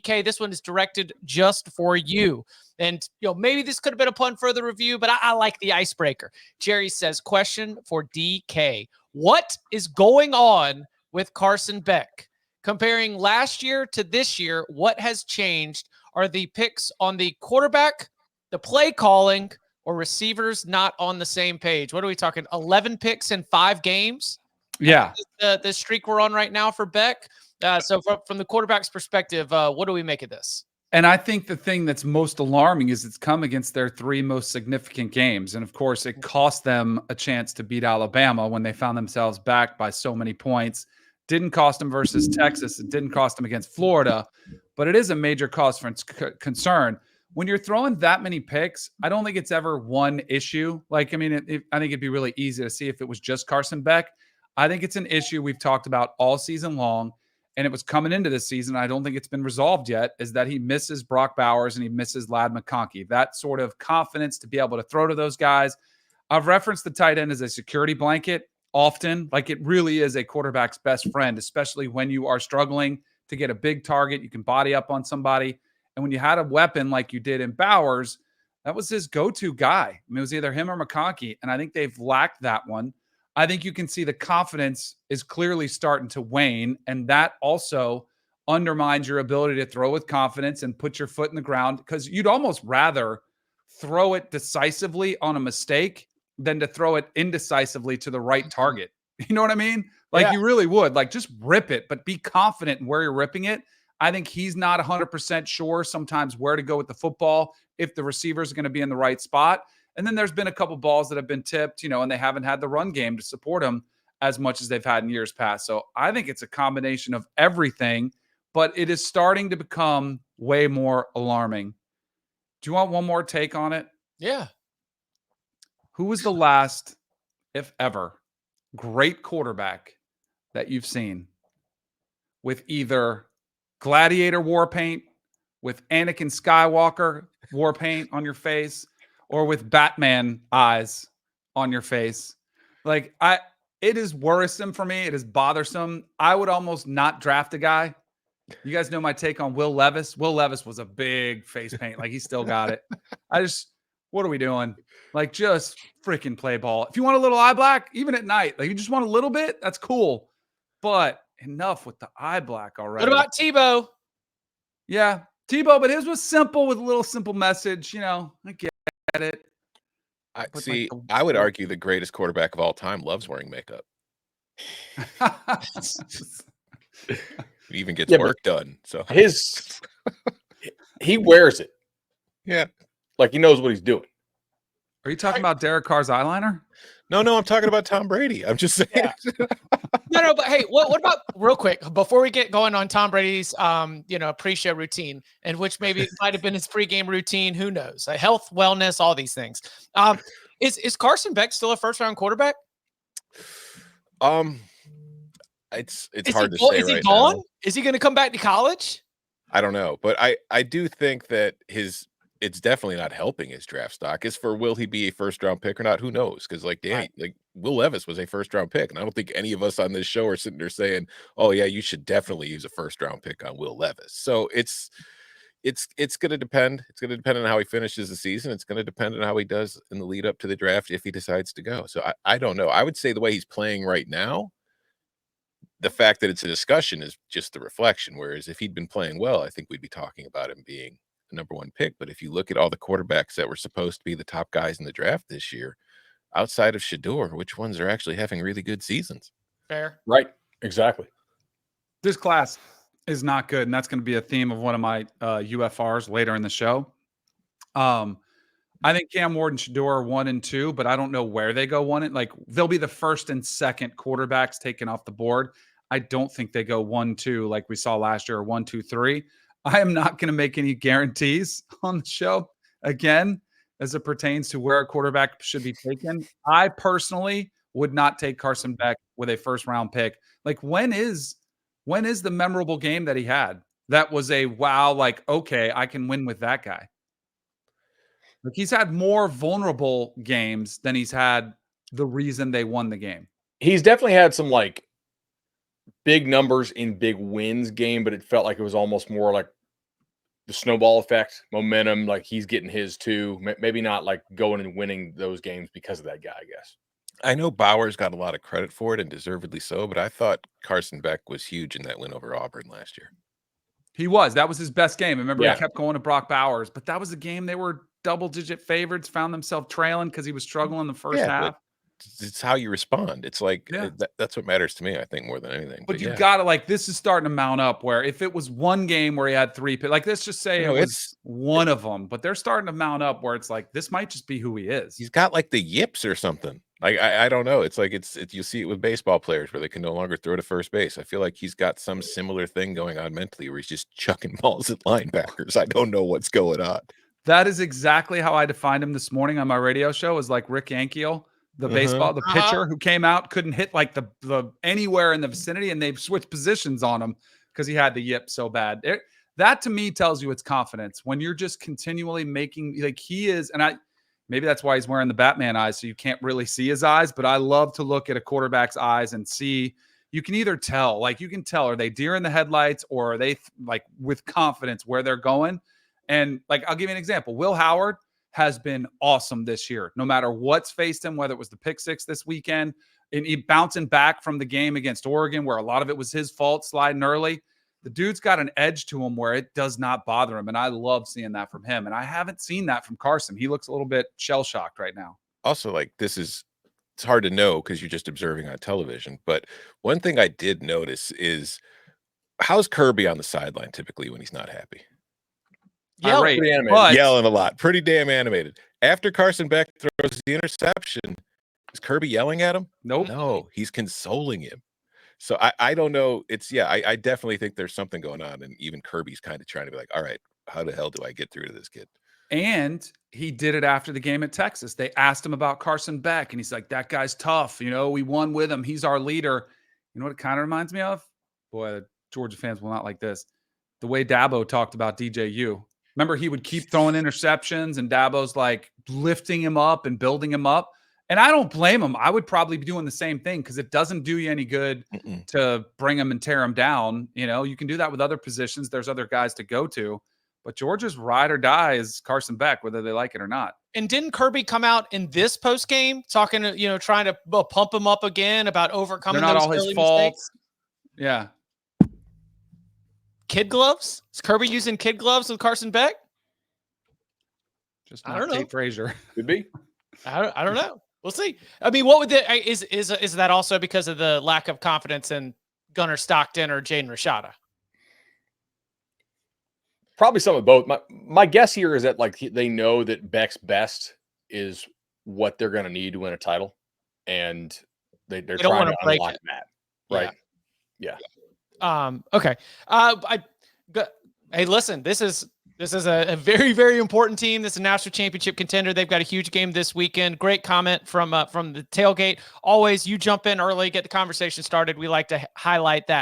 DK, this one is directed just for you. And, maybe this could have been a pun for the review, but I like the icebreaker. Jerry says, question for DK. What is going on with Carson Beck? Comparing last year to this year, what has changed? Are the picks on the quarterback, the play calling, or receivers not on the same page? What are we talking? 11 picks in 5 games? Yeah. The streak we're on right now for Beck. So from the quarterback's perspective, what do we make of this? And I think the thing that's most alarming is it's come against their 3 most significant games. And of course, it cost them a chance to beat Alabama when they found themselves back by so many points. Didn't cost them versus Texas. It didn't cost them against Florida. But it is a major cause for concern. When you're throwing that many picks, I don't think it's ever one issue. I think it'd be really easy to see if it was just Carson Beck. I think it's an issue we've talked about all season long. And it was coming into this season, I don't think it's been resolved yet, is that he misses Brock Bowers and he misses Ladd McConkey. That sort of confidence to be able to throw to those guys. I've referenced the tight end as a security blanket often. It really is a quarterback's best friend, especially when you are struggling to get a big target. You can body up on somebody. And when you had a weapon like you did in Bowers, that was his go-to guy. It was either him or McConkey, and I think they've lacked that one. I think you can see the confidence is clearly starting to wane, and that also undermines your ability to throw with confidence and put your foot in the ground, because you'd almost rather throw it decisively on a mistake than to throw it indecisively to the right target. You know what I mean? You really would. Just rip it, but be confident in where you're ripping it. I think he's not 100% sure sometimes where to go with the football, if the receiver is going to be in the right spot. And then there's been a couple balls that have been tipped, and they haven't had the run game to support them as much as they've had in years past. So I think it's a combination of everything, but it is starting to become way more alarming. Do you want one more take on it? Yeah. Who was the last, if ever, great quarterback that you've seen with either gladiator war paint, with Anakin Skywalker war paint on your face, or with Batman eyes on your face? It is worrisome for me. It is bothersome. I would almost not draft a guy. You guys know my take on Will Levis. Will Levis was a big face paint. He still got it. What are we doing? Just freaking play ball. If you want a little eye black, even at night, you just want a little bit, that's cool. But enough with the eye black already. What about Tebow? Yeah, Tebow, but his was simple with a little simple message. I get it. I would argue the greatest quarterback of all time loves wearing makeup. He even gets work done. So he wears it. Yeah. He knows what he's doing. Are you talking about Derek Carr's eyeliner? No, I'm talking about Tom Brady. I'm just saying. Yeah. No, but hey, what about real quick before we get going on Tom Brady's pre-show routine, and which maybe might have been his pregame routine, who knows? Health, wellness, all these things. Is Carson Beck still a first-round quarterback? It's hard to say. Is he gone? Now. Is he going to come back to college? I don't know, but I do think that it's definitely not helping his draft stock. As for will he be a first-round pick or not, who knows? Because Will Levis was a first-round pick, and I don't think any of us on this show are sitting there saying, "Oh yeah, you should definitely use a first-round pick on Will Levis." So it's going to depend. It's going to depend on how he finishes the season. It's going to depend on how he does in the lead up to the draft if he decides to go. So I don't know. I would say the way he's playing right now, the fact that it's a discussion is just the reflection. Whereas if he'd been playing well, I think we'd be talking about him being the number 1 pick. But if you look at all the quarterbacks that were supposed to be the top guys in the draft this year, outside of Shedeur, which ones are actually having really good seasons? Fair. Right. Exactly. This class is not good, and that's going to be a theme of one of my UFRs later in the show. I think Cam Ward and Shedeur are 1 and 2, but I don't know where they go 1 and they'll be the first and second quarterbacks taken off the board. I don't think they go 1-2 like we saw last year, or 1-2-3. I am not going to make any guarantees on the show again as it pertains to where a quarterback should be taken. I personally would not take Carson Beck with a first-round pick. When is the memorable game that he had that was a wow, okay, I can win with that guy? He's had more vulnerable games than he's had the reason they won the game. He's definitely had some big numbers in big wins game, but it felt like it was almost more the snowball effect, momentum, like he's getting his too. Maybe not like going and winning those games because of that guy, I guess. I know Bowers got a lot of credit for it, and deservedly so, but I thought Carson Beck was huge in that win over Auburn last year. He was. That was his best game. Remember, Yeah. he kept going to Brock Bowers, but that was a game they were double-digit favorites, found themselves trailing because he was struggling the first half. It's how you respond. It's like Yeah. that's what matters to me, I think, more than anything. But you yeah. got to, like, this is starting to mount up where if it was one game where he had three, like, let's just say No, it was one of them, but they're starting to mount up where it's like, this might just be who he is. He's got like the yips or something. Like, I don't know. It's like it's you see it with baseball players where they can no longer throw to first base. I feel like he's got some similar thing going on mentally where he's just chucking balls at linebackers. I don't know what's going on. That is exactly how I defined him this morning on my radio show, is like Rick Ankiel, the baseball, the pitcher who came out, couldn't hit like the anywhere in the vicinity, and they've switched positions on him because he had the yip so bad. That to me tells you it's confidence when you're just continually making, like, he is, and maybe that's why he's wearing the Batman eyes, so you can't really see his eyes, but I love to look at a quarterback's eyes and see, you can either tell, like you can tell, are they deer in the headlights or are they like with confidence where they're going? And like, I'll give you an example. Will Howard has been awesome this year, no matter what's faced him, whether it was the pick six this weekend and he bouncing back from the game against Oregon, where a lot of it was his fault sliding early. The dude's got an edge to him where it does not bother him. And I love seeing that from him. And I haven't seen that from Carson. He looks a little bit shell-shocked right now. Also, like, it's hard to know because you're just observing on television. But one thing I did notice is, how's Kirby on the sideline typically when he's not happy? Irate, Pretty animated. but Yelling a lot. Pretty damn animated. After Carson Beck throws the interception, is Kirby yelling at him? nope. No, he's consoling him. So I don't know. I definitely think there's something going on. And even Kirby's kind of trying to be like, all right, how the hell do I get through to this kid? And he did it after the game at Texas. They asked him about Carson Beck, and he's like, that guy's tough. You know, we won with him. He's our leader. You know what it kind of reminds me of? Boy, the Georgia fans will not like this. The way Dabo talked about DJU. Remember, he would keep throwing interceptions, and Dabo's like lifting him up and building him up. And I don't blame him. I would probably be doing the same thing because it doesn't do you any good to bring him and tear him down. You know, you can do that with other positions. There's other guys to go to. But Georgia's ride or die is Carson Beck, whether they like it or not. And didn't Kirby come out in this post game talking, trying to pump him up again about overcoming They're not those all his early fault. mistakes? Yeah. Kid gloves? Is Kirby using kid gloves with Carson Beck? Just I not don't know. Tate Frazier. Could be. I don't know. We'll see. I mean, what would is that also because of the lack of confidence in Gunnar Stockton or Jaden Rashada? Probably some of both. My guess here is that like they know that Beck's best is what they're going to need to win a title, and they're don't trying wanna to break unlock it. that. Right? Yeah. Okay. Hey, listen, this is a very, very important team. This is a national championship contender. They've got a huge game this weekend. Great comment from the tailgate. Always, you jump in early, get the conversation started. We like to highlight that.